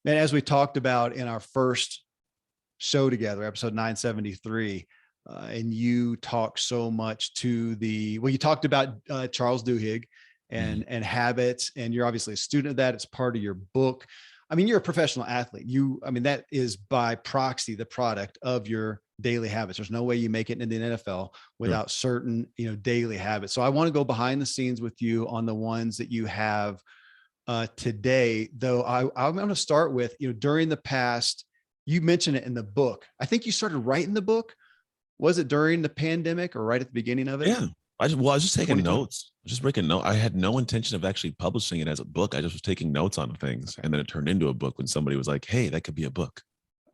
Man, as we talked about in our first show together, episode 973, and you talked so much to you talked about Charles Duhigg and habits, and you're obviously a student of that. It's part of your book. I mean, you're a professional athlete. That is by proxy the product of your daily habits. There's no way you make it in the NFL without certain, daily habits. So I want to go behind the scenes with you on the ones that you have today, though. I'm going to start with, during the past, you mentioned it in the book. I think you started writing the book. Was it during the pandemic or right at the beginning of it? Yeah. I was just taking notes, just making notes. I had no intention of actually publishing it as a book. I just was taking notes on things. Okay. And then it turned into a book when somebody was like, hey, that could be a book.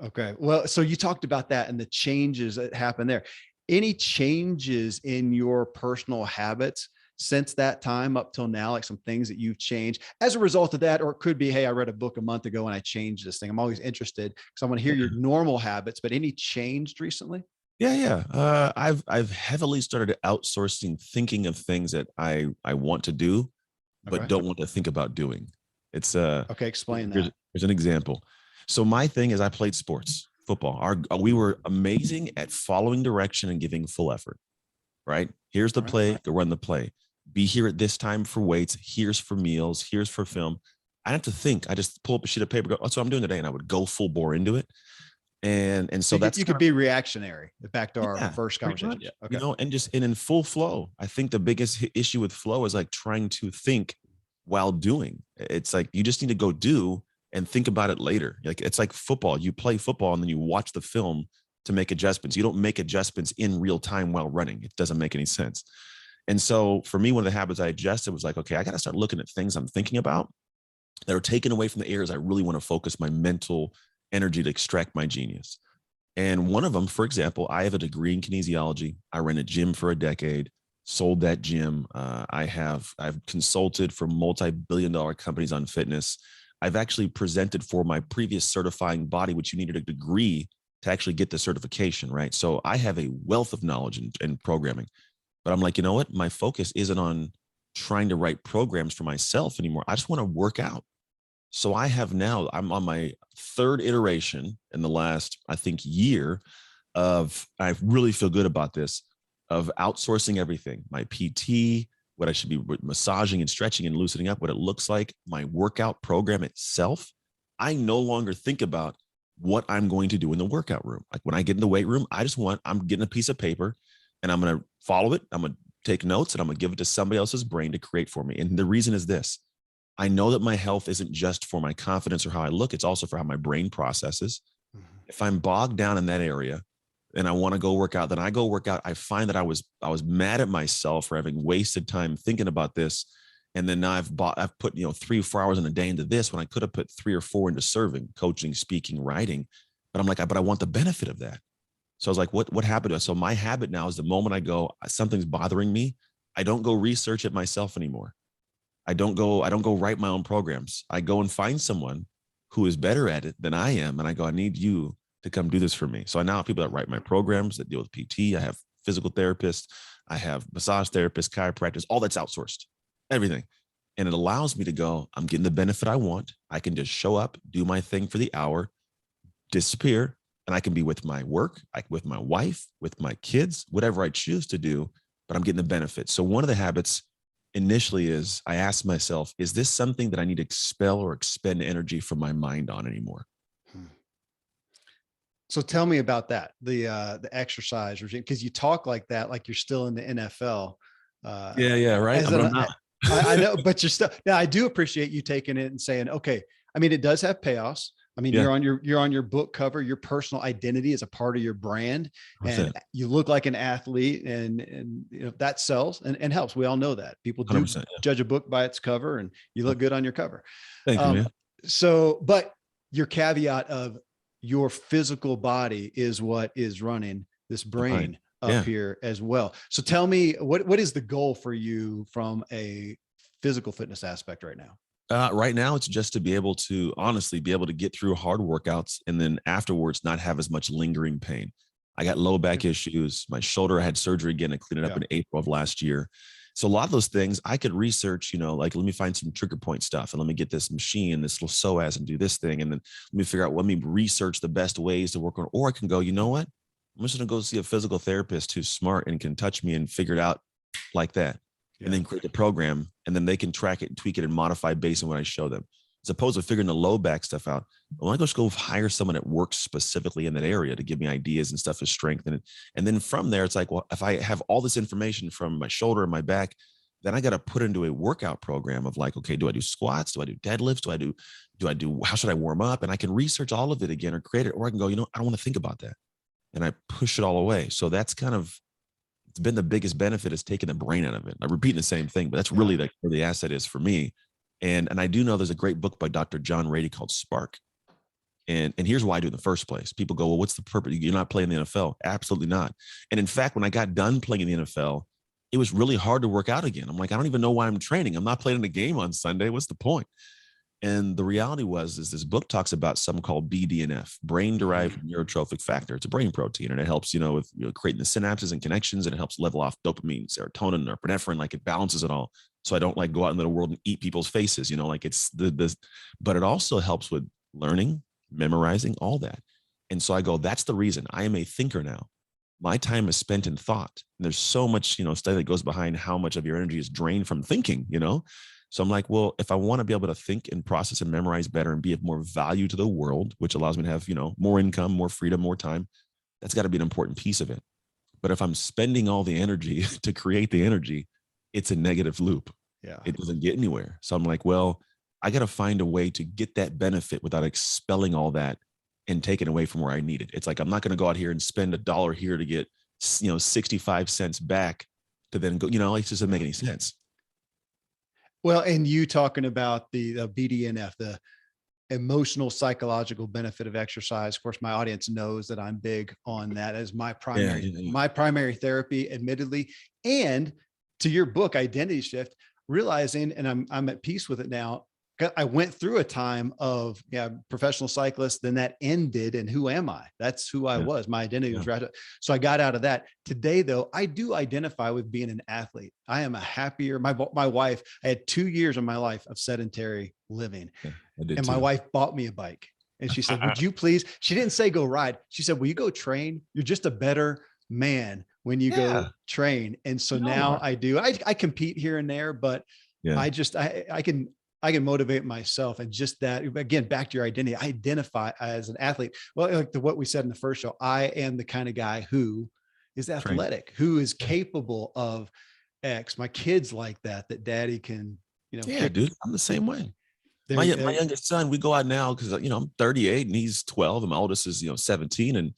Okay. Well, so you talked about that and the changes that happened there. Any changes in your personal habits since that time up till now, like some things that you've changed as a result of that? Or it could be, hey, I read a book a month ago and I changed this thing. I'm always interested because I want to hear your normal habits, but any changed recently? Yeah. I've heavily started outsourcing thinking of things that I want to do, but don't want to think about doing. It's okay. Explain that. Here's an example. So my thing is I played sports, football. We were amazing at following direction and giving full effort, right? Here's the play, go run the play. Be here at this time for weights. Here's for meals. Here's for film. I don't have to think. I just pull up a sheet of paper, go, that's what I'm doing today. And I would go full bore into it. And so that's, you could be reactionary. Back to our first conversation. Yeah. Okay. And just in full flow. I think the biggest issue with flow is like trying to think while doing. It's like, you just need to go do and think about it later. Like, it's like football. You play football and then you watch the film to make adjustments. You don't make adjustments in real time while running. It doesn't make any sense. And so for me, one of the habits I adjusted was like, okay, I got to start looking at things I'm thinking about that are taken away from the areas I really want to focus my mental energy to extract my genius. And one of them, for example, I have a degree in kinesiology. I ran a gym for a decade, sold that gym. I've consulted for multi-billion-dollar companies on fitness. I've actually presented for my previous certifying body, which you needed a degree to actually get the certification, right? So I have a wealth of knowledge in programming, but I'm like, you know what? My focus isn't on trying to write programs for myself anymore. I just want to work out. So I'm on my third iteration in the last, I think, year I really feel good about this, of outsourcing everything, my PT, what I should be massaging and stretching and loosening up, what it looks like, my workout program itself. I no longer think about what I'm going to do in the workout room. Like when I get in the weight room, I'm getting a piece of paper and I'm going to follow it. I'm going to take notes and I'm going to give it to somebody else's brain to create for me. And the reason is this. I know that my health isn't just for my confidence or how I look. It's also for how my brain processes. Mm-hmm. If I'm bogged down in that area and I want to go work out, then I go work out. I find that I was mad at myself for having wasted time thinking about this. And then now I've put, 3 or 4 hours in a day into this when I could have put 3 or 4 into serving, coaching, speaking, writing. But I'm like, but I want the benefit of that. So I was like, what happened to us? So my habit now is the moment I go, something's bothering me, I don't go research it myself anymore. I don't go write my own programs. I go and find someone who is better at it than I am. And I go, I need you to come do this for me. So I now have people that write my programs, that deal with PT. I have physical therapists. I have massage therapists, chiropractors, all that's outsourced, everything. And it allows me to go, I'm getting the benefit I want. I can just show up, do my thing for the hour, disappear, and I can be with my work, with my wife, with my kids, whatever I choose to do, but I'm getting the benefit. So one of the habits initially is I ask myself, is this something that I need to expel or expend energy from my mind on anymore? So tell me about that, the exercise regime, because you talk like that, like you're still in the NFL. Yeah, right. I'm not. I know, but you're still. Now I do appreciate you taking it and saying, okay. I mean, it does have payoffs. I mean, you're on your book cover. Your personal identity is a part of your brand, and you look like an athlete, and that sells and helps. We all know that people do judge a book by its cover, and you look good on your cover. Thank you, man. So, but your caveat of your physical body is what is running this brain up here as well. So, tell me what is the goal for you from a physical fitness aspect right now? Right now, it's just to be able to honestly be able to get through hard workouts and then afterwards not have as much lingering pain. I got low back issues. My shoulder, I had surgery again. I cleaned it up in April of last year. So a lot of those things I could research, like let me find some trigger point stuff and let me get this machine, this little psoas and do this thing. And then let me figure out, let me research the best ways to work on, or I can go, you know what? I'm just going to go see a physical therapist who's smart and can touch me and figure it out like that. Yeah. And then create the program, and then they can track it and tweak it and modify based on what I show them. As opposed to figuring the low back stuff out, I want to just go hire someone that works specifically in that area to give me ideas and stuff to strengthen it. And then from there, it's like, well, if I have all this information from my shoulder and my back, then I got to put into a workout program of like, okay, do I do squats? Do I do deadlifts? Do I do, how should I warm up? And I can research all of it again or create it, or I can go, I don't want to think about that. And I push it all away. So that's kind of, it's been the biggest benefit is taking the brain out of it. I'm repeating the same thing, but that's really like where the asset is for me. And I do know there's a great book by Dr. John Rady called Spark. And here's why I do it in the first place. People go, well, what's the purpose? You're not playing the NFL. Absolutely not. And in fact, when I got done playing in the NFL, it was really hard to work out again. I'm like, I don't even know why I'm training. I'm not playing in a game on Sunday. What's the point? And the reality is this book talks about something called BDNF, brain-derived neurotrophic factor. It's a brain protein, and it helps, with creating the synapses and connections, and it helps level off dopamine, serotonin, or epinephrine. Like it balances it all. So I don't like go out into the world and eat people's faces, like it's but it also helps with learning, memorizing, all that. And so I go, that's the reason I am a thinker now. My time is spent in thought. And there's so much, study that goes behind how much of your energy is drained from thinking, So I'm like, well, if I want to be able to think and process and memorize better and be of more value to the world, which allows me to have, more income, more freedom, more time, that's got to be an important piece of it. But if I'm spending all the energy to create the energy, it's a negative loop. Yeah. It doesn't get anywhere. So I'm like, well, I got to find a way to get that benefit without expelling all that and taking away from where I need it. It's like, I'm not going to go out here and spend $1 here to get, 65 cents back to then go, it just doesn't make any sense. Well, and you talking about the BDNF, the emotional psychological benefit of exercise. Of course, my audience knows that I'm big on that as my primary therapy, admittedly. And to your book, Identity Shift, realizing, and I'm at peace with it now. I went through a time of professional cyclist, then that ended. And who am I? That's who I was. My identity was wrapped up. So I got out of that. Today, though, I do identify with being an athlete. I am a happier, my wife, I had 2 years of my life of sedentary living. And my wife bought me a bike. And she said, would you please, she didn't say go ride. She said, will you go train? You're just a better man when you go train. And so now I do, I compete here and there, but I can motivate myself. And just that, again, back to your identity, I identify as an athlete. Well, like what we said in the first show, I am the kind of guy who is athletic, who is capable of X. My kids like that daddy can, dude, I'm the same way. My youngest son, we go out now because, I'm 38 and he's 12 and my oldest is, 17.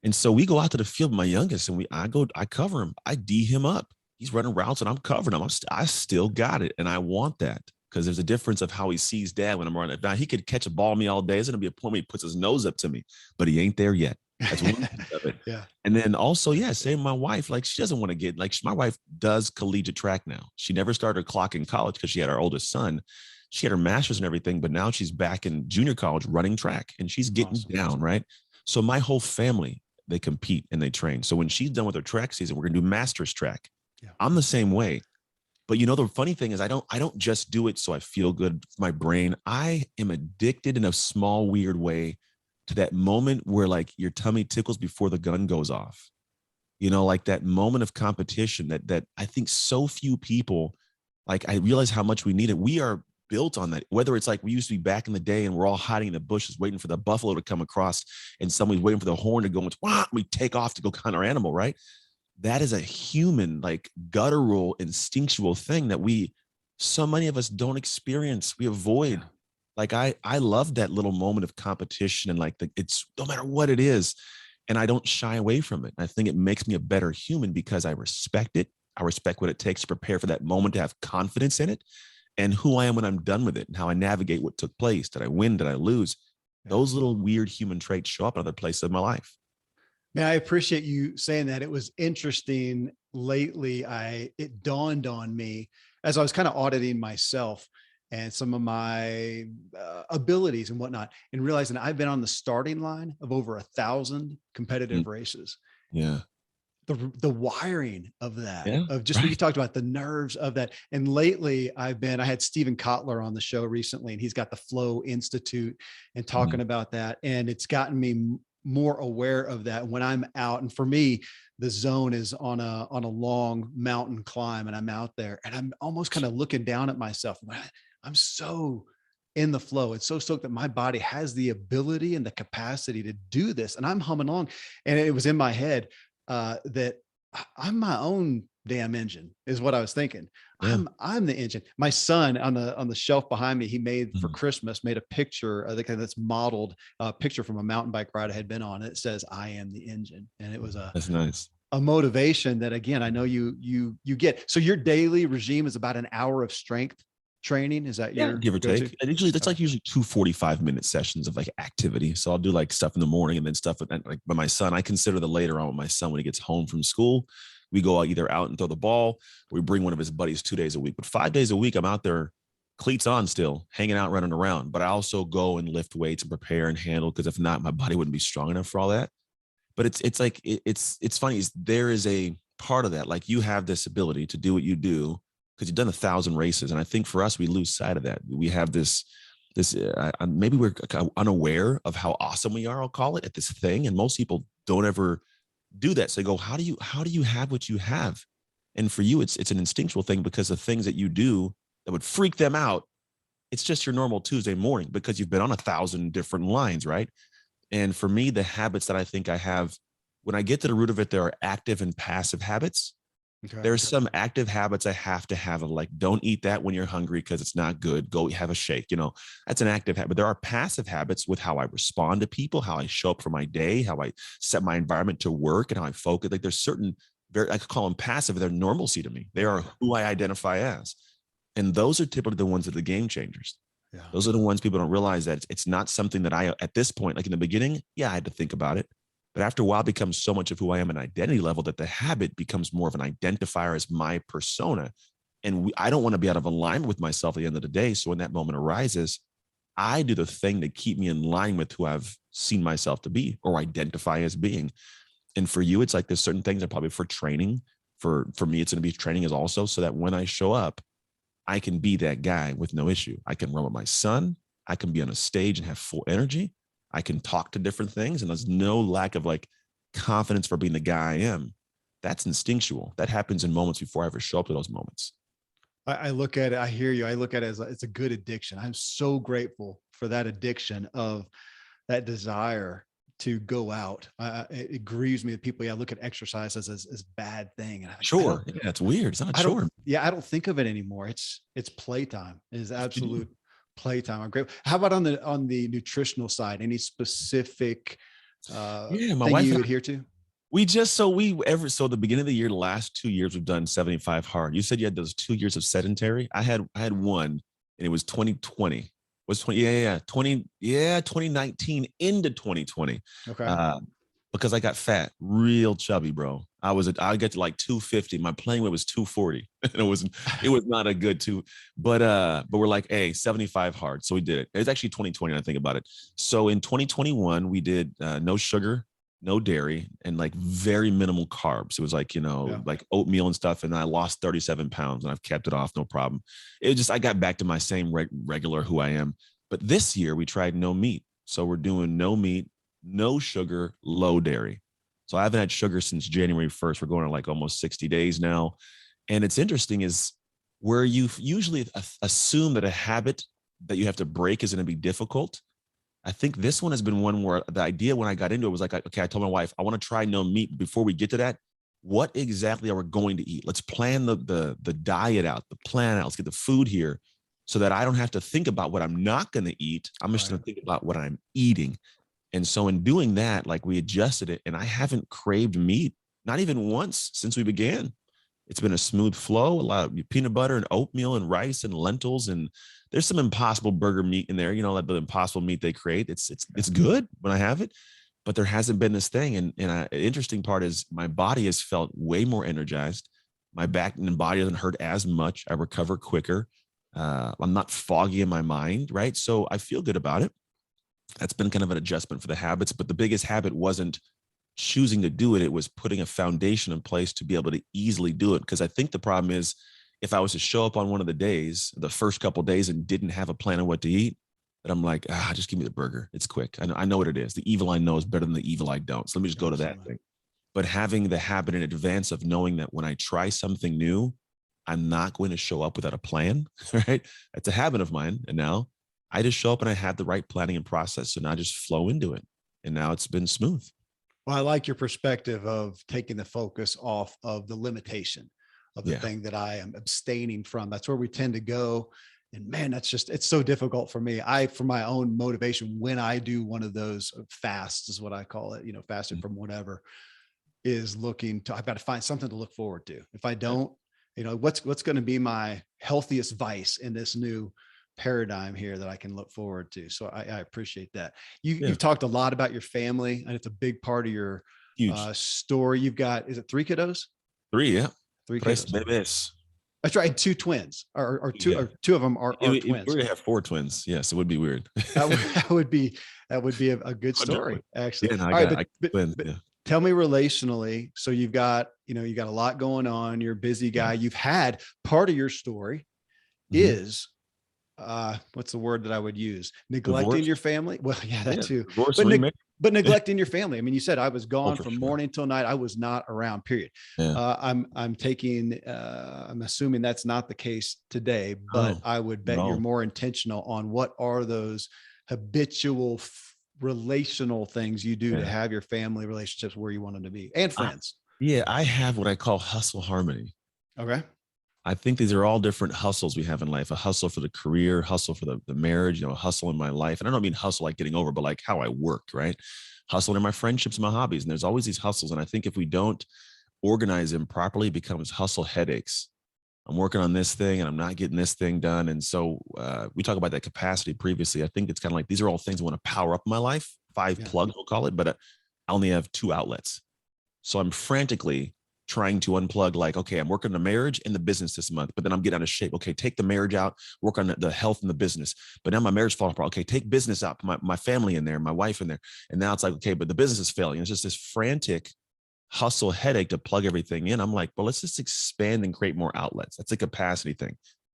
And so we go out to the field with my youngest and I cover him. I D him up. He's running routes and I'm covering him. I still got it. And I want that. Because there's a difference of how he sees dad when I'm running. Now he could catch a ball me all day. There's going to be a point where he puts his nose up to me, but he ain't there yet. That's one piece of it. Yeah. And then also, same my wife, like she doesn't want to get, my wife does collegiate track now. She never started her clock in college because she had our oldest son. She had her master's and everything, but now she's back in junior college running track and she's getting down, right? So my whole family, they compete and they train. So when she's done with her track season, we're going to do master's track. Yeah. I'm the same way. But the funny thing is I don't just do it so I feel good with my brain. I am addicted in a small, weird way to that moment where like your tummy tickles before the gun goes off. Like that moment of competition that I think so few people, like I realize how much we need it. We are built on that. Whether it's like we used to be back in the day and we're all hiding in the bushes waiting for the buffalo to come across and somebody's waiting for the horn to go and we take off to go hunt our animal, right? That is a human, like guttural, instinctual thing that so many of us don't experience. We avoid. Yeah. Like I love that little moment of competition and like it's no matter what it is. And I don't shy away from it. I think it makes me a better human because I respect it. I respect what it takes to prepare for that moment, to have confidence in it and who I am when I'm done with it and how I navigate what took place. Did I win? Did I lose? Yeah. Those little weird human traits show up in other places in my life. Man, I appreciate you saying that. It was interesting lately. It dawned on me as I was kind of auditing myself and some of my abilities and whatnot, and realizing I've been on the starting line of over 1,000 competitive races. Yeah. the wiring of that, Yeah. of just what you talked about, the nerves of that. And lately I had Steven Kotler on the show recently, and he's got the Flow Institute and talking about that. And it's gotten me more aware of that when I'm out. And for me, the zone is on a long mountain climb, and I'm out there and I'm almost kind of looking down at myself. I'm so in the flow. It's so stoked that my body has the ability and the capacity to do this. And I'm humming along. And it was in my head, that I'm my own damn engine, is what I was thinking. Yeah. I'm the engine. My son on the shelf behind me, he made for Mhm. Christmas, made a picture, I think that's modeled a picture from a mountain bike ride I had been on. It says, "I am the engine." And it was That's nice. a motivation that, again, I know you get. So your daily regime is about an hour of strength training. Is that Yeah, your give or go-to? take. And usually that's like usually 2 45-minute sessions of like activity. So I'll do like stuff in the morning and then stuff with like by my son. I consider the later on with my son when he gets home from school. We go either out and throw the ball, or we bring one of his buddies 2 days a week. But 5 days a week, I'm out there, cleats on still, hanging out, running around. But I also go and lift weights and prepare and handle, because if not, my body wouldn't be strong enough for all that. But it's like it's funny. There is a part of that. Like you have this ability to do what you do because you've done 1,000 races, and I think for us we lose sight of that. We have this maybe we're unaware of how awesome we are. I'll call it at this thing, and most people don't ever do that. So they go, how do you have what you have? And for you, it's an instinctual thing, because the things that you do that would freak them out, it's just your normal Tuesday morning because you've been on 1,000 different lines, right? And for me, the habits that I think I have, when I get to the root of it, there are active and passive habits. Okay. There's some active habits I have to have, of like, don't eat that when you're hungry because it's not good. Go have a shake. That's an active habit. There are passive habits with how I respond to people, how I show up for my day, how I set my environment to work, and how I focus. Like there's certain, I could call them passive. They're normalcy to me. They are who I identify as. And those are typically the ones that are the game changers. Yeah. Those are the ones people don't realize, that it's not something that I, at this point, like in the beginning, yeah, I had to think about it. But after a while, it becomes so much of who I am, an identity level, that the habit becomes more of an identifier as my persona. And I don't want to be out of alignment with myself at the end of the day. So when that moment arises, I do the thing to keep me in line with who I've seen myself to be or identify as being. And for you, it's like there's certain things that probably for training. For me, it's going to be training is also so that when I show up, I can be that guy with no issue. I can run with my son. I can be on a stage and have full energy. I can talk to different things, and there's no lack of like confidence for being the guy I am. That's instinctual. That happens in moments before I ever show up to those moments. I look at it, I hear you. I look at it as it's a good addiction. I'm so grateful for that addiction of that desire to go out. It grieves me that people, look at exercise as bad thing. And Sure. Yeah, it's weird. It's not a chore. I don't think of it anymore. It's playtime. It is absolute playtime. I'm grateful. How about on the nutritional side? Any specific Yeah, my thing wife you and adhere to? the beginning of the year, the last 2 years, we've done 75 hard. You said you had those 2 years of sedentary. I had one, and it was 2020. Was 20, 2019 into 2020. Okay. Because I got fat, real chubby, bro. I get to like 250. My playing weight was 240. And it was not a good but we're like, hey, 75 hard. So we did it. It's actually 2020 when I think about it. So in 2021, we did no sugar, no dairy, and like very minimal carbs. It was like, like oatmeal and stuff. And I lost 37 pounds, and I've kept it off, no problem. I got back to my same regular who I am. But this year we tried no meat. So we're doing no meat, no sugar, low dairy. So I haven't had sugar since January 1st. We're going on like almost 60 days now. And it's interesting is where you usually assume that a habit that you have to break is going to be difficult. I think this one has been one where the idea when I got into it was like, okay, I told my wife, I want to try no meat. Before we get to that, what exactly are we going to eat? Let's plan the diet out, the plan out. Let's get the food here so that I don't have to think about what I'm not going to eat. I'm just going to think about what I'm eating. And so in doing that, like we adjusted it, and I haven't craved meat, not even once since we began. It's been a smooth flow, a lot of peanut butter and oatmeal and rice and lentils. And there's some Impossible Burger meat in there, like the Impossible meat they create. It's good when I have it, but there hasn't been this thing. And the interesting part is my body has felt way more energized. My back and body doesn't hurt as much. I recover quicker. I'm not foggy in my mind, right? So I feel good about it. That's been kind of an adjustment for the habits, but the biggest habit wasn't choosing to do it. It was putting a foundation in place to be able to easily do it. Because I think the problem is if I was to show up on one of the days, the first couple of days, and didn't have a plan of what to eat, that I'm like, just give me the burger. It's quick. I know what it is. The evil I know is better than the evil I don't. So let me just go to that thing. But having the habit in advance of knowing that when I try something new, I'm not going to show up without a plan, right? That's a habit of mine. And now I just show up and I have the right planning and process. So now I just flow into it. And now it's been smooth. Well, I like your perspective of taking the focus off of the limitation of the thing that I am abstaining from. That's where we tend to go. And man, it's so difficult for me. For my own motivation, when I do one of those fasts is what I call it, fasting from whatever, is I've got to find something to look forward to. If I don't, what's going to be my healthiest vice in this new paradigm here that I can look forward to. So I appreciate that. You've talked a lot about your family, and it's a big part of your story. You've got, is it 3 kiddos? 3, yeah. 3 kiddos. Bebés. That's right. 2 twins, or two of them are twins. We're gonna have 4 twins. Yes, it would be weird. that would be a good story, actually. Yeah, no, but tell me relationally. So you've got a lot going on. You're a busy guy. You've had part of your story is what's the word that I would use? Neglecting Divorce? your family. Well, yeah, that too. Divorce, but neglecting your family. I mean, you said I was gone from morning till night. I was not around, period. Yeah. I'm assuming that's not the case today, but I would bet you're more intentional on what are those habitual relational things you do to have your family relationships where you want them to be, and friends. I have what I call hustle harmony. Okay. I think these are all different hustles we have in life. A hustle for the career, hustle for the marriage, hustle in my life. And I don't mean hustle like getting over, but like how I work, right? Hustle in my friendships, my hobbies. And there's always these hustles. And I think if we don't organize them properly, it becomes hustle headaches. I'm working on this thing and I'm not getting this thing done. And so we talked about that capacity previously. I think it's kind of like, these are all things I want to power up in my life. 5 plugs, we'll call it, but I only have 2 outlets. So I'm frantically trying to unplug, like, okay, I'm working on the marriage and the business this month, but then I'm getting out of shape. Okay, take the marriage out, work on the health and the business. But now my marriage falls apart. Okay, take business out, my family in there, my wife in there. And now it's like, okay, but the business is failing. It's just this frantic hustle headache to plug everything in. I'm like, well, let's just expand and create more outlets. That's a capacity thing.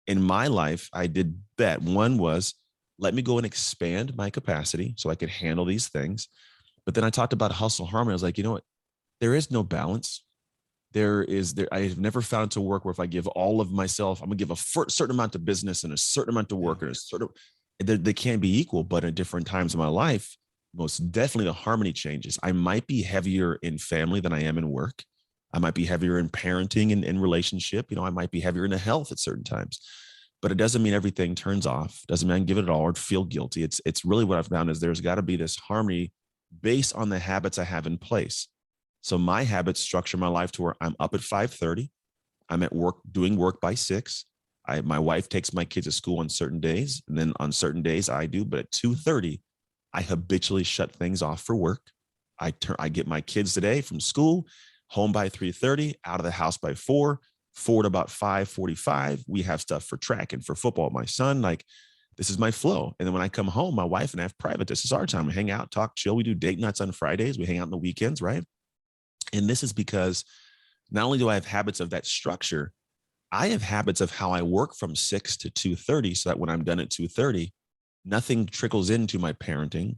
In my life, I did that. One was, let me go and expand my capacity so I could handle these things. But then I talked about hustle harmony. I was like, you know what? There is no balance. I have never found it to work where if I give all of myself, I'm gonna give a certain amount to business and a certain amount to work, and they can be equal, but at different times in my life, most definitely the harmony changes. I might be heavier in family than I am in work. I might be heavier in parenting and in relationship. I might be heavier in the health at certain times, but it doesn't mean everything turns off. Doesn't mean I can give it all or feel guilty. It's really what I've found is there's got to be this harmony based on the habits I have in place. So my habits structure my life to where I'm up at 5:30. I'm at work, doing work by 6. My wife takes my kids to school on certain days. And then on certain days I do, but at 2:30, I habitually shut things off for work. I get my kids today from school, home by 3:30, out of the house by 4 to about 5:45. We have stuff for track and for football. My son, like, this is my flow. And then when I come home, my wife and I have private. This is our time. We hang out, talk, chill. We do date nights on Fridays. We hang out on the weekends, right? And this is because not only do I have habits of that structure, I have habits of how I work from 6 to 2:30, so that when I'm done at 2:30, nothing trickles into my parenting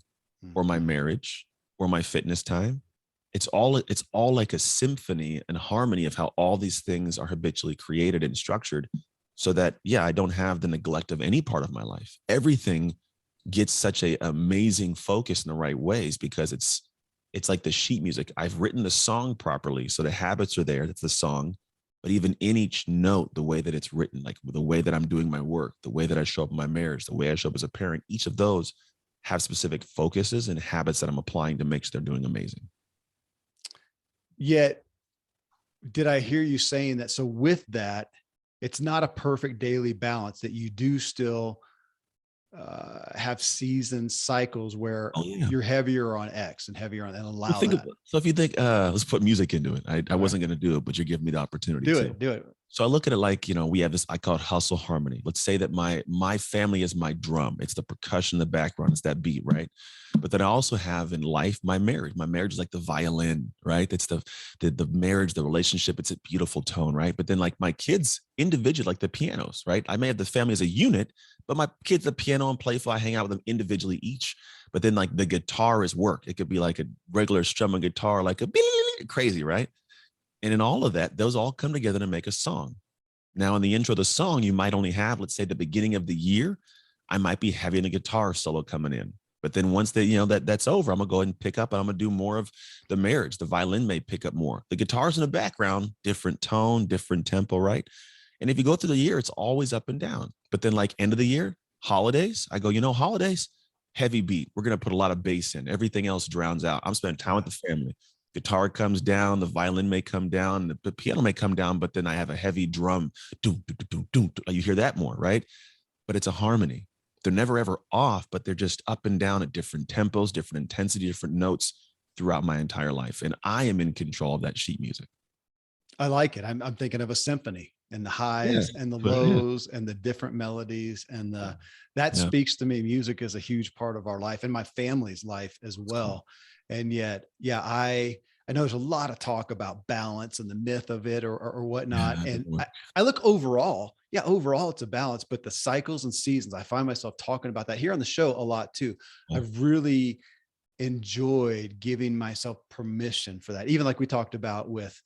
or my marriage or my fitness time. It's all like a symphony and harmony of how all these things are habitually created and structured, so that, I don't have the neglect of any part of my life. Everything gets such a amazing focus in the right ways because it's like the sheet music. I've written the song properly, so the habits are there. That's the song. But even in each note, the way that it's written, like the way that I'm doing my work, the way that I show up in my marriage, the way I show up as a parent, each of those have specific focuses and habits that I'm applying to make sure they're doing amazing. Yet, did I hear you saying that? So with that, it's not a perfect daily balance, that you do still have season cycles where you're heavier on X and heavier on, and allow that. So if you think, let's put music into it. I wasn't going to do it, but you're giving me the opportunity to do it. So I look at it like, we have this, I call it hustle harmony. Let's say that my family is my drum. It's the percussion in the background. It's that beat, right? But then I also have in life my marriage. My marriage is like the violin, right? It's the marriage, the relationship. It's a beautiful tone, right? But then like my kids individually, like the pianos, right? I may have the family as a unit, but my kids, the piano and playful, I hang out with them individually each. But then like the guitar is work. It could be like a regular strumming guitar, like a crazy, right? And in all of that, those all come together to make a song. Now, in the intro of the song, you might only have, let's say, the beginning of the year, I might be having a guitar solo coming in. But then once that's over, I'm gonna go ahead and pick up and I'm gonna do more of the marriage. The violin may pick up more. The guitar's in the background, different tone, different tempo, right? And if you go through the year, it's always up and down. But then like end of the year, holidays, I go, holidays, heavy beat. We're gonna put a lot of bass in. Everything else drowns out. I'm spending time with the family. Guitar comes down, the violin may come down, the piano may come down, but then I have a heavy drum. Doom, doom, doom, doom, doom. You hear that more, right? But it's a harmony. They're never ever off, but they're just up and down at different tempos, different intensity, different notes throughout my entire life. And I am in control of that sheet music. I like it. I'm thinking of a symphony and the highs and the Yeah. lows and the different melodies and that Yeah. speaks to me. Music is a huge part of our life and my family's life as well. And yet, yeah, I know there's a lot of talk about balance and the myth of it or whatnot. Yeah. And I look overall, overall it's a balance, but the cycles and seasons, I find myself talking about that here on the show a lot too. Yeah. I've really enjoyed giving myself permission for that. Even like we talked about with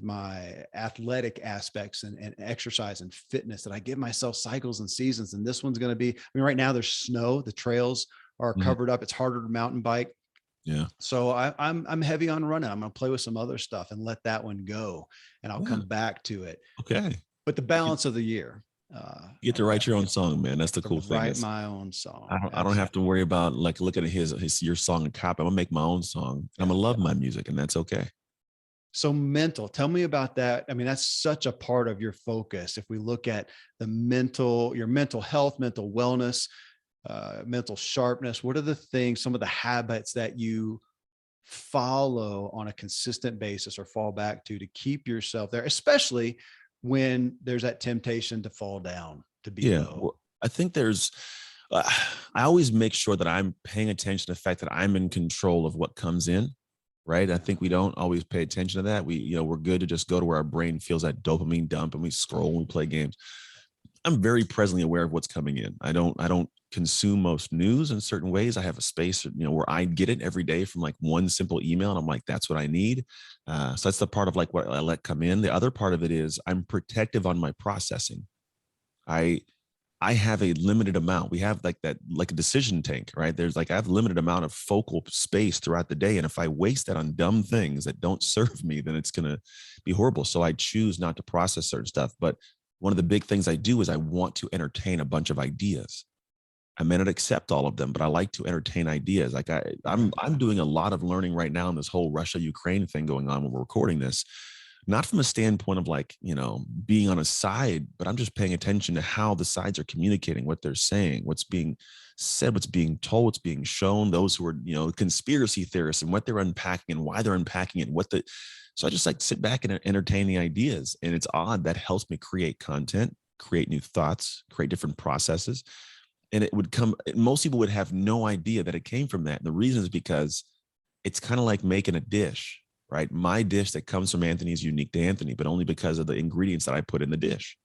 my athletic aspects and exercise and fitness, that I give myself cycles and seasons. And this one's going to be, right now there's snow, the trails are covered up. It's harder to mountain bike. Yeah. So I'm heavy on running. I'm going to play with some other stuff and let that one go, and I'll come back to it. Okay. But the balance of the year, you get to write your own song, man. That's the cool thing. Write my own song. I don't have to worry about like looking at your song and copy. I'm gonna make my own song. I'm gonna love my music, and that's okay. So mental, tell me about that. I mean, that's such a part of your focus. If we look at your mental health, mental wellness, mental sharpness, what are the things, some of the habits that you follow on a consistent basis or fall back to keep yourself there, especially when there's that temptation to fall down, to be low? Well, I think I always make sure that I'm paying attention to the fact that I'm in control of what comes in. Right. I think we don't always pay attention to that. We're good to just go to where our brain feels that dopamine dump and we scroll and we play games. I'm very presently aware of what's coming in. I don't consume most news in certain ways. I have a space, where I get it every day from like one simple email. And I'm like, that's what I need. So that's the part of like what I let come in. The other part of it is I'm protective on my processing. I have a limited amount. We have like a decision tank, right? I have a limited amount of focal space throughout the day. And if I waste that on dumb things that don't serve me, then it's going to be horrible. So I choose not to process certain stuff. But one of the big things I do is I want to entertain a bunch of ideas. I may not accept all of them, but I like to entertain ideas. Like I'm doing a lot of learning right now in this whole Russia-Ukraine thing going on when we're recording this. Not from a standpoint of like, being on a side, but I'm just paying attention to how the sides are communicating, what they're saying, what's being said, what's being told, what's being shown, those who are, conspiracy theorists and what they're unpacking and why they're unpacking it, so I just like sit back and entertain the ideas. And it's odd, that helps me create content, create new thoughts, create different processes. And most people would have no idea that it came from that. And the reason is because it's kind of like making a dish. Right? My dish that comes from Anthony is unique to Anthony, but only because of the ingredients that I put in the dish.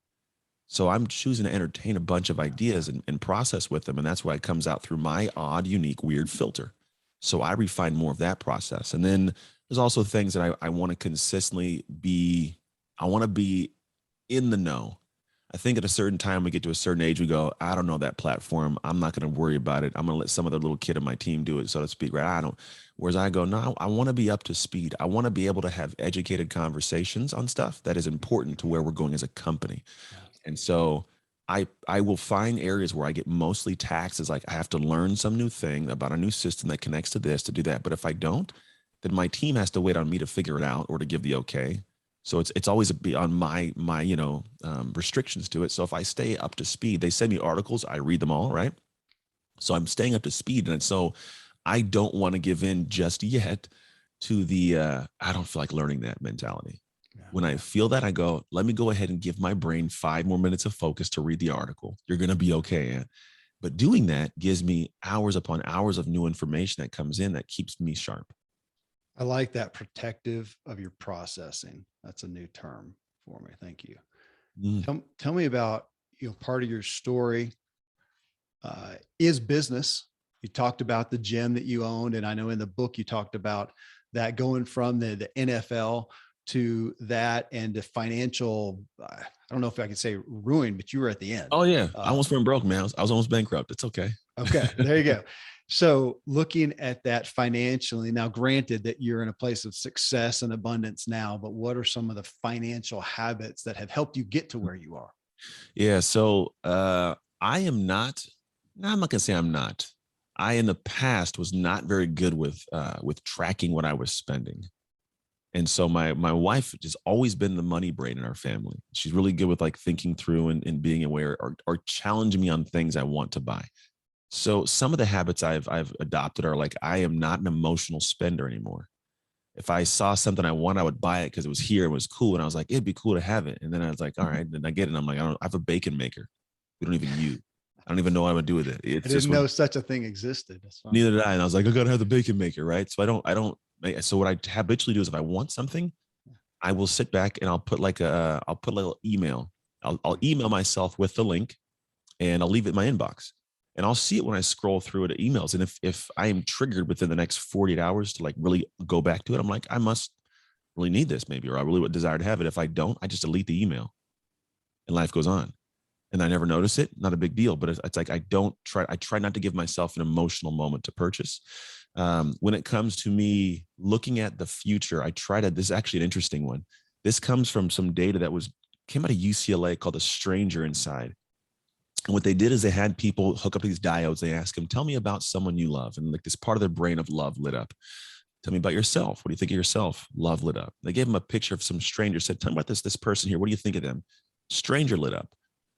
So I'm choosing to entertain a bunch of ideas and process with them. And that's why it comes out through my odd, unique, weird filter. So I refine more of that process. And then there's also things that I want to consistently be in the know. I think at a certain time, we get to a certain age, we go, I don't know that platform. I'm not going to worry about it. I'm going to let some other little kid on my team do it, so to speak. Right? Whereas I go, no, I want to be up to speed. I want to be able to have educated conversations on stuff that is important to where we're going as a company. And so I will find areas where I get mostly taxed as like, I have to learn some new thing about a new system that connects to this to do that. But if I don't, then my team has to wait on me to figure it out or to give the okay. So it's always beyond my restrictions to it. So if I stay up to speed, they send me articles, I read them all, right? So I'm staying up to speed. And so I don't want to give in just yet to the I don't feel like learning that mentality. Yeah. When I feel that, I go, let me go ahead and give my brain 5 more minutes of focus to read the article. You're going to be okay. But doing that gives me hours upon hours of new information that comes in that keeps me sharp. I like that, protective of your processing. That's a new term for me. Thank you. Mm. Tell me about, part of your story is business. You talked about the gym that you owned. And I know in the book, you talked about that going from the NFL to that and the financial, I don't know if I could say ruin, but you were at the end. Oh yeah. I almost went broke, man. I was almost bankrupt. It's okay. Okay. There you go. So looking at that financially, now granted that you're in a place of success and abundance now, but what are some of the financial habits that have helped you get to where you are? Yeah. So I am not, no, I'm not gonna say I'm not. I in the past was not very good with tracking what I was spending. And so my wife has always been the money brain in our family. She's really good with like thinking through and being aware or challenging me on things I want to buy. So some of the habits I've adopted are like I am not an emotional spender anymore. If I saw something I want, I would buy it because it was here, it was cool, and I was like, it'd be cool to have it. And then I was like, all right, then I get it. And I'm like, I have a bacon maker. We don't even use. I don't even know what I'm gonna do with it. It's I didn't know such a thing existed. neither did I. And I was like, I gotta have the bacon maker, right? So I don't. So what I habitually do is if I want something, I will sit back and I'll put a little email. I'll email myself with the link, and I'll leave it in my inbox. And I'll see it when I scroll through the emails. And if I am triggered within the next 48 hours to like really go back to it, I'm like, I must really need this maybe, or I really would desire to have it. If I don't, I just delete the email and life goes on. And I never notice it. Not a big deal, but it's like, I try not to give myself an emotional moment to purchase. When it comes to me looking at the future, this is actually an interesting one. This comes from some data that came out of UCLA called The Stranger Inside. And what they did is they had people hook up these diodes. They ask them, tell me about someone you love. And like this part of their brain of love lit up. Tell me about yourself. What do you think of yourself? Love lit up. They gave them a picture of some stranger, said, tell me about this person here. What do you think of them? Stranger lit up.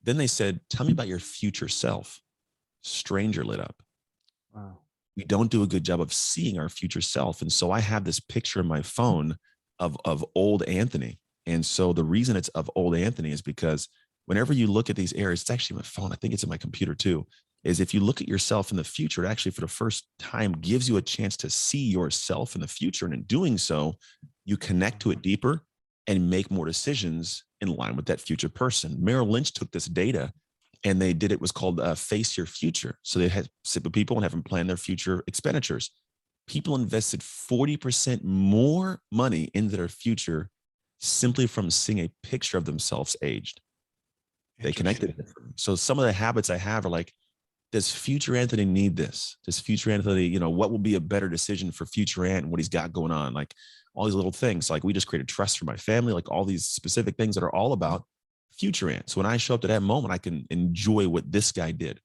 Then they said, tell me about your future self. Stranger lit up. Wow. We don't do a good job of seeing our future self. And so I have this picture in my phone of old Anthony. And so the reason it's of old Anthony is because whenever you look at these areas, it's actually my phone. I think it's in my computer too, is if you look at yourself in the future, it actually for the first time gives you a chance to see yourself in the future. And in doing so, you connect to it deeper and make more decisions in line with that future person. Merrill Lynch took this data and they did, it was called Face Your Future. So they had sit with people and have them plan their future expenditures. People invested 40% more money into their future simply from seeing a picture of themselves aged. They connected it. So some of the habits I have are like, does future Anthony need this? Does future Anthony, what will be a better decision for future Ant and what he's got going on? Like all these little things. Like we just created trust for my family, like all these specific things that are all about future Ant. So when I show up to that moment, I can enjoy what this guy did.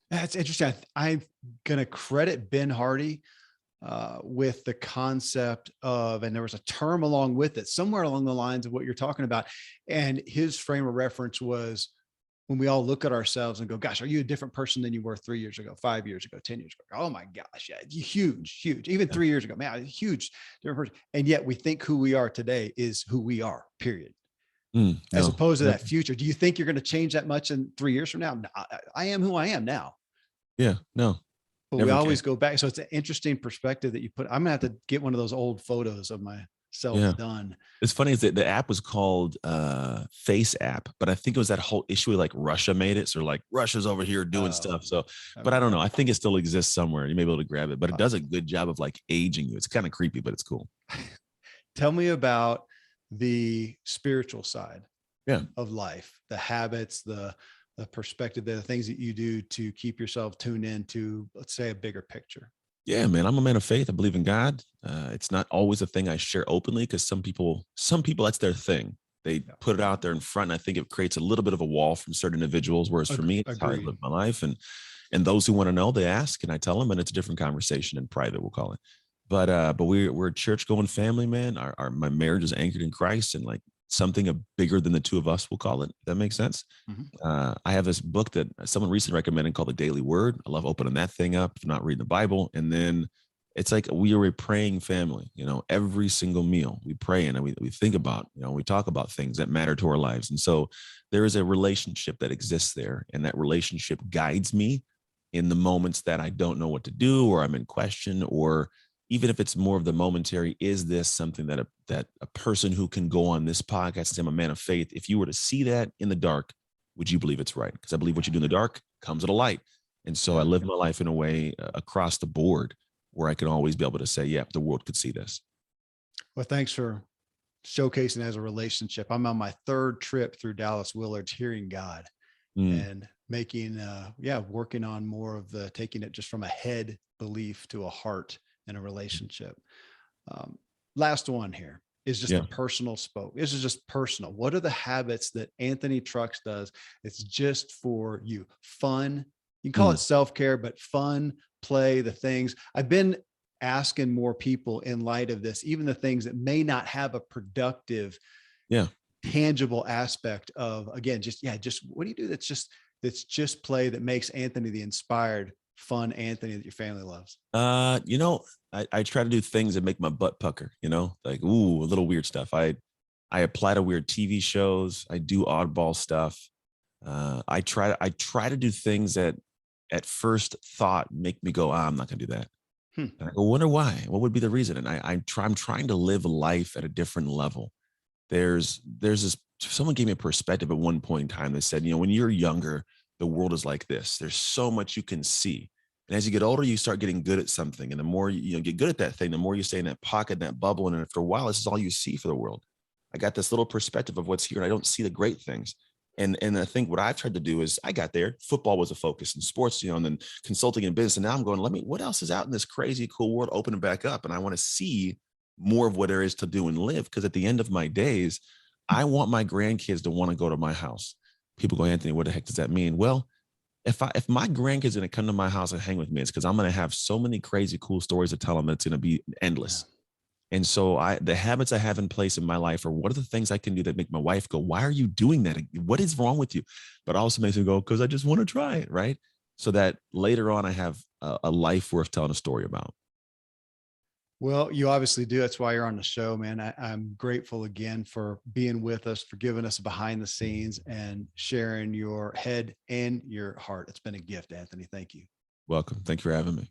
That's interesting. I'm going to credit Ben Hardy with the concept of, and there was a term along with it, somewhere along the lines of what you're talking about. And his frame of reference was when we all look at ourselves and go, gosh, are you a different person than you were 3 years ago, 5 years ago, 10 years ago? Oh my gosh. Yeah. Huge. Even 3 years ago, man, huge different person. And yet we think who we are today is who we are, period. As opposed to that future. Do you think you're going to change that much in 3 years from now? No, I am who I am now. Yeah, no. But we always go back. So it's an interesting perspective that you put. I'm gonna have to get one of those old photos of myself done. It's funny is that the app was called Face App, but I think it was that whole issue like Russia made it. So like Russia's over here doing stuff. So, but I don't know. I think it still exists somewhere. You may be able to grab it, but it does a good job of like aging you. It's kind of creepy, but it's cool. Tell me about the spiritual side of life, the habits, the perspective, the things that you do to keep yourself tuned into, let's say, a bigger picture. Yeah, man, I'm a man of faith. I believe in God. It's not always a thing I share openly because some people, that's their thing. They put it out there in front. And I think it creates a little bit of a wall from certain individuals. Whereas for me, it's how I live my life. And those who want to know, they ask and I tell them, and it's a different conversation in private, we'll call it. But we're a church going family, man. My marriage is anchored in Christ and like something bigger than the two of us, we'll call it. That makes sense. Mm-hmm. I have this book that someone recently recommended called The Daily Word. I love opening that thing up, not reading the Bible. And then it's like we are a praying family. Every single meal we pray and we think about, we talk about things that matter to our lives. And so there is a relationship that exists there, and that relationship guides me in the moments that I don't know what to do, or I'm in question, or even if it's more of the momentary, is this something that a person who can go on this podcast and say, I'm a man of faith, if you were to see that in the dark, would you believe it's right? Because I believe what you do in the dark comes to the light. And so I live my life in a way across the board where I can always be able to say, yeah, the world could see this. Well, thanks for showcasing as a relationship. I'm on my third trip through Dallas Willard's Hearing God and making, working on more of the taking it just from a head belief to a heart in a relationship. Last one here is just the personal spoke. This is just personal. What are the habits that Anthony Trucks does? It's just for you. Fun. You can call it self-care, but fun, play, the things. I've been asking more people in light of this, even the things that may not have a productive, tangible aspect of, again, just what do you do that's just play, that makes Anthony the inspired, fun Anthony that your family loves? I try to do things that make my butt pucker, like, a little weird stuff. I apply to weird TV shows. I do oddball stuff. I try to do things that at first thought make me go, I'm not gonna do that. And I go, wonder why. What would be the reason? And I'm trying to live life at a different level. There's this. Someone gave me a perspective at one point in time that said, when you're younger, the world is like this. There's so much you can see. And as you get older, you start getting good at something. And the more you get good at that thing, the more you stay in that pocket, that bubble. And after a while, this is all you see for the world. I got this little perspective of what's here, and I don't see the great things. And I think what I've tried to do is, I got there, football was a focus, in sports, and then consulting and business. And now I'm going, what else is out in this crazy, cool world, opening back up? And I want to see more of what there is to do and live. Because at the end of my days, I want my grandkids to want to go to my house. People go, Anthony, what the heck does that mean? Well, if my grandkids are going to come to my house and hang with me, it's because I'm going to have so many crazy, cool stories to tell them that's going to be endless. Yeah. And so the habits I have in place in my life are, what are the things I can do that make my wife go, why are you doing that? What is wrong with you? But also makes me go, because I just want to try it. Right. So that later on I have a life worth telling a story about. Well, you obviously do. That's why you're on the show, man. I'm grateful again for being with us, for giving us behind the scenes and sharing your head and your heart. It's been a gift, Anthony. Thank you. Welcome. Thank you for having me.